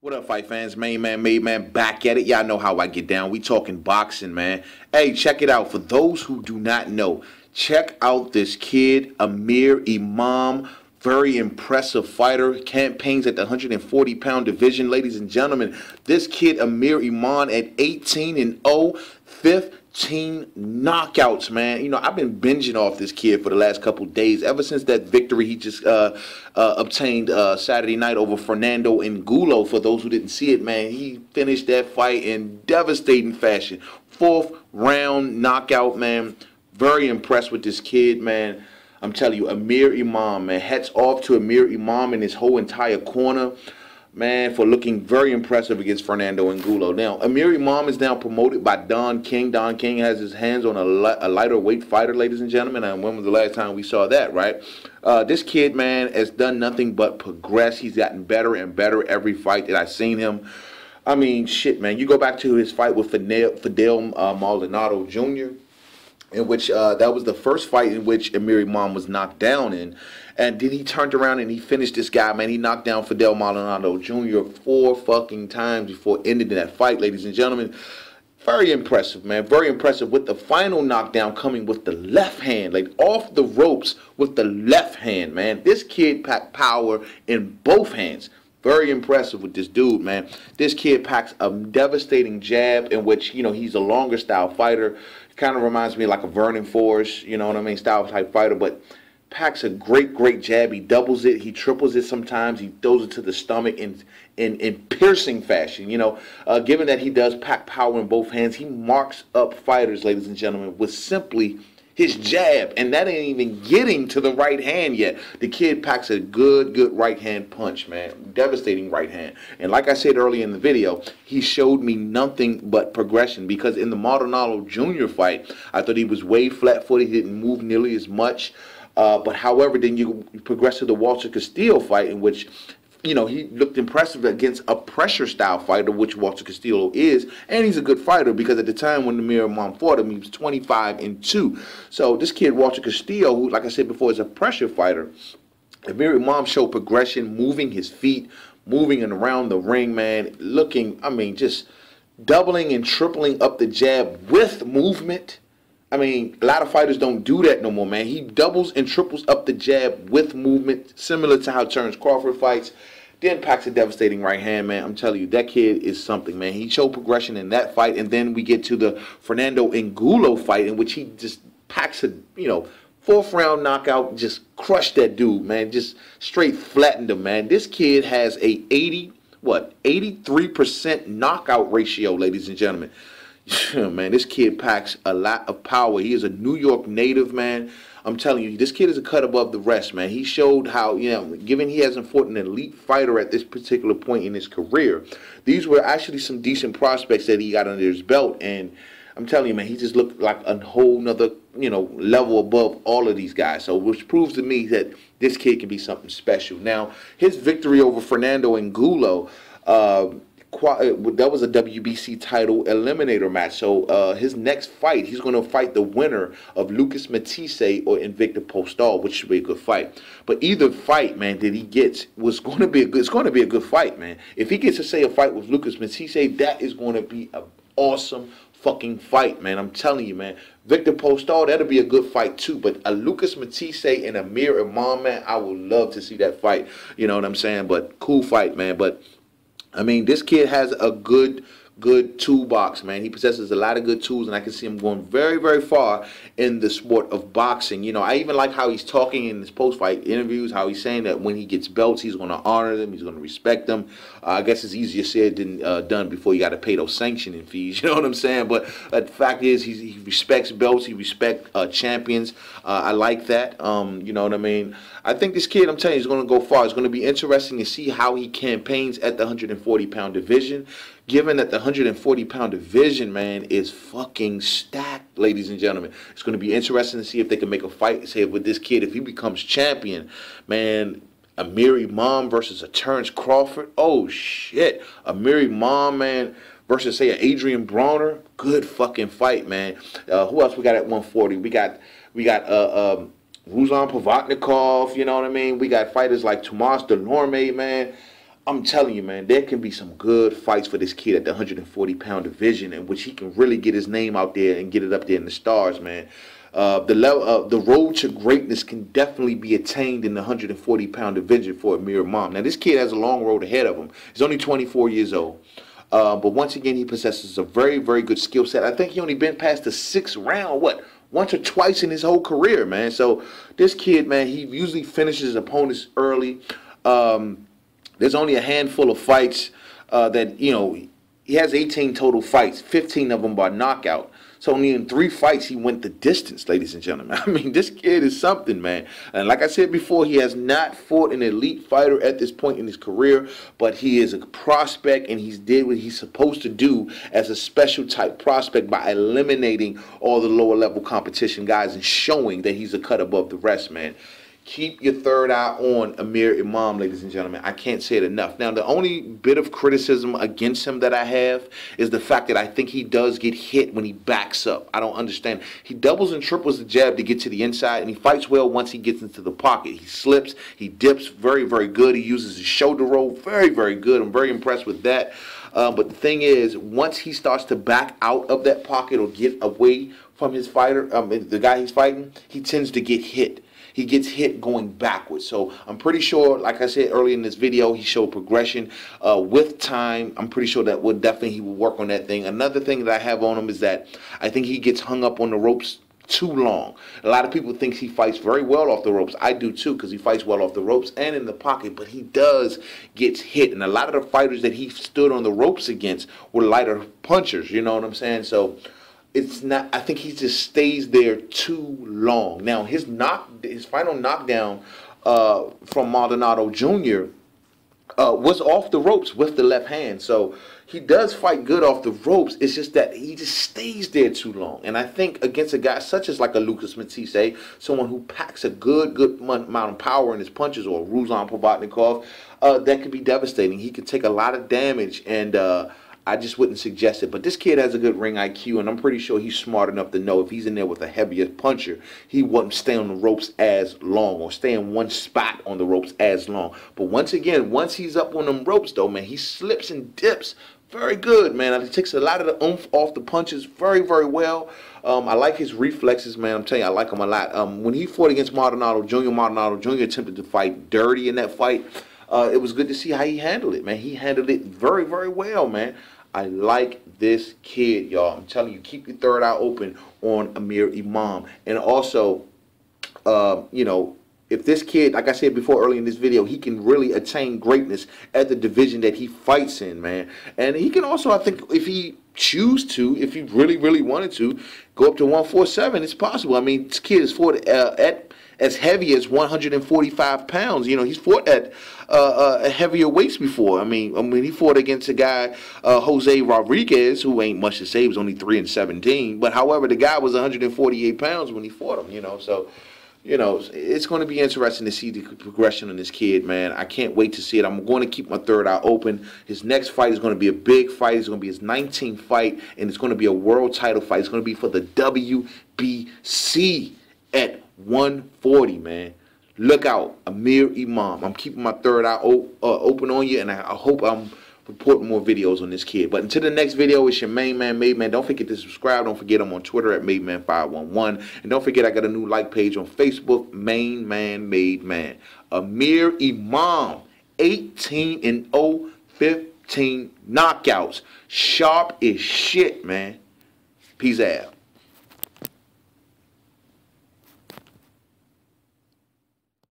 What up, fight fans? Main man, made man, back at it. Y'all know how I get down. We talking boxing, man. Hey, check it out. For those who do not know, check out this kid, Amir Imam. Very impressive fighter. Campaigns at the 140-pound division, ladies and gentlemen. This kid, Amir Imam, at 18-0, 15 knockouts, man. You know, I've been binging off this kid for the last couple days. Ever since that victory he just obtained Saturday night over Fernando Angulo. For those who didn't see it, man, he finished that fight in devastating fashion. Fourth round knockout, man. Very impressed with this kid, man. I'm telling you, Amir Imam, man. Hats off to Amir Imam and his whole entire corner, man, for looking very impressive against Fernando Angulo. Now, Amir Imam is now promoted by Don King. Don King has his hands on a lighter weight fighter, ladies and gentlemen. And when was the last time we saw that, right? This kid, man, has done nothing but progress. He's gotten better and better every fight that I've seen him. I mean, shit, man. You go back to his fight with Fidel Maldonado Jr., in which that was the first fight in which Amir Imam was knocked down in. And then he turned around and he finished this guy, man. He knocked down Fidel Maldonado Jr. 4 fucking times before ending that fight, ladies and gentlemen. Very impressive, man. Very impressive, with the final knockdown coming with the left hand, like off the ropes with the left hand, man. This kid packed power in both hands. Very impressive with this dude, man. This kid packs a devastating jab in which, you know, he's a longer style fighter. Kind of reminds me like a Vernon Forrest, you know what I mean, style type fighter, but packs a great jab. He doubles it, he triples it sometimes. He throws it to the stomach in piercing fashion, you know. Given that he does pack power in both hands, he marks up fighters, ladies and gentlemen, with simply his jab, and that ain't even getting to the right hand yet. The kid packs a good right hand punch, man. Devastating right hand. And like I said earlier in the video, he showed me nothing but progression, because in the Maldonado Jr. fight, I thought he was way flat-footed. He didn't move nearly as much. But however, then you progress to the Walter Castillo fight, in which, you know, he looked impressive against a pressure style fighter, which Walter Castillo is, and he's a good fighter, because at the time when Amir Imam fought him, he was 25-2. So this kid Walter Castillo, who, like I said before, is a pressure fighter, Amir Imam showed progression, moving his feet, moving and around the ring, man, looking, I mean, just doubling and tripling up the jab with movement. I mean, a lot of fighters don't do that no more, man. He doubles and triples up the jab with movement, similar to how Terence Crawford fights. Then packs a devastating right hand, man. I'm telling you, that kid is something, man. He showed progression in that fight, and then we get to the Fernando Angulo fight, in which he just packs a, you know, 4th round knockout, just crushed that dude, man. Just straight flattened him, man. This kid has a 83% knockout ratio, ladies and gentlemen. Man, this kid packs a lot of power. He is a New York native, man. I'm telling you, this kid is a cut above the rest, man. He showed how, you know, given he hasn't fought an elite fighter at this particular point in his career, these were actually some decent prospects that he got under his belt. And I'm telling you, man, he just looked like a whole nother, you know, level above all of these guys. So, which proves to me that this kid can be something special. Now, his victory over Fernando Angulo, that was a WBC title eliminator match. So his next fight, he's going to fight the winner of Lucas Matisse or Invicta Postol, which should be a good fight. But either fight, man, that he gets was going to be a good. It's going to be a good fight, man. If he gets to say a fight with Lucas Matisse, that is going to be an awesome fucking fight, man. I'm telling you, man. Victor Postol, that'll be a good fight too. But a Lucas Matisse and Amir Imam, man, I would love to see that fight. You know what I'm saying? But cool fight, man. But I mean, this kid has a good toolbox, man. He possesses a lot of good tools, and I can see him going very far in the sport of boxing. You know, I even like how he's talking in his post-fight interviews, how he's saying that when he gets belts, he's going to honor them, he's going to respect them. I guess it's easier said than done before you got to pay those sanctioning fees, you know what I'm saying? But the fact is, he respects belts, he respects champions. I like that, you know what I mean? I think this kid, I'm telling you, is going to go far. It's going to be interesting to see how he campaigns at the 140-pound division, given that the 140-pound division, man, is fucking stacked, ladies and gentlemen. It's going to be interesting to see if they can make a fight, say, with this kid. If he becomes champion, man, Amir Imam versus a Terence Crawford. Oh, shit. Amir Imam, man, versus, say, an Adrian Brawner. Good fucking fight, man. Who else we got at 140? We got Ruslan Provodnikov, you know what I mean? We got fighters like Tomas Delorme, man. I'm telling you, man, there can be some good fights for this kid at the 140-pound division, in which he can really get his name out there and get it up there in the stars, man. The road to greatness can definitely be attained in the 140-pound division for Amir Imam. Now, this kid has a long road ahead of him. He's only 24 years old. But once again, he possesses a very, very good skill set. I think he only been past the 6th round, once or twice in his whole career, man. So this kid, man, he usually finishes his opponents early. There's only a handful of fights that, he has 18 total fights, 15 of them by knockout. So only in 3 fights he went the distance, ladies and gentlemen. I mean, this kid is something, man. And like I said before, he has not fought an elite fighter at this point in his career, but he is a prospect, and he's did what he's supposed to do as a special type prospect by eliminating all the lower level competition guys and showing that he's a cut above the rest, man. Keep your third eye on Amir Imam, ladies and gentlemen. I can't say it enough. Now, the only bit of criticism against him that I have is the fact that I think he does get hit when he backs up. I don't understand. He doubles and triples the jab to get to the inside, and he fights well once he gets into the pocket. He slips, he dips, very, very good. He uses his shoulder roll, very, very good. I'm very impressed with that. But the thing is, once he starts to back out of that pocket or get away from his fighter, the guy he's fighting, he tends to get hit. He gets hit going backwards. So I'm pretty sure, like I said earlier in this video, he showed progression with time. I'm pretty sure that he will work on that thing. Another thing that I have on him is that I think he gets hung up on the ropes too long. A lot of people think he fights very well off the ropes. I do too, because he fights well off the ropes and in the pocket, but he does get hit. And a lot of the fighters that he stood on the ropes against were lighter punchers, you know what I'm saying? So it's not, I think he just stays there too long. Now, his final knockdown from Maldonado Jr. Was off the ropes with the left hand. So he does fight good off the ropes. It's just that he just stays there too long. And I think against a guy such as like a Lucas Matisse, someone who packs a good amount of power in his punches, or Ruslan Provodnikov, that could be devastating. He could take a lot of damage, and I just wouldn't suggest it. But this kid has a good ring IQ, and I'm pretty sure he's smart enough to know if he's in there with a heavier puncher, he wouldn't stay on the ropes as long, or stay in one spot on the ropes as long. But once again, once he's up on them ropes, though, man, he slips and dips very good, man. He takes a lot of the oomph off the punches very, very well. I like his reflexes, man. I'm telling you, I like him a lot. When he fought against Maldonado Jr. Attempted to fight dirty in that fight. It was good to see how he handled it, man. He handled it very, very well, man. I like this kid, y'all. I'm telling you, keep your third eye open on Amir Imam. And also, if this kid, like I said before earlier in this video, he can really attain greatness at the division that he fights in, man. And he can also, I think, if he choose to, if he really, really wanted to, go up to 147. It's possible. I mean, this kid is fought at as heavy as 145 pounds. You know, he's fought at heavier weights before. I mean, he fought against a guy, Jose Rodriguez, who ain't much to say. He was only 3-17. But however, the guy was 148 pounds when he fought him. You know, so it's going to be interesting to see the progression on this kid, man. I can't wait to see it. I'm going to keep my third eye open. His next fight is going to be a big fight. It's going to be his 19th fight, and it's going to be a world title fight. It's going to be for the WBC at 140, man. Look out, Amir Imam. I'm keeping my third eye open on you, and I hope I'm reporting more videos on this kid. But until the next video, it's your main man, Made Man. Don't forget to subscribe. Don't forget I'm on Twitter at MadeMan511. And don't forget I got a new like page on Facebook, Main Man, Made Man. Amir Imam, 18-0, 15 knockouts. Sharp as shit, man. Peace out.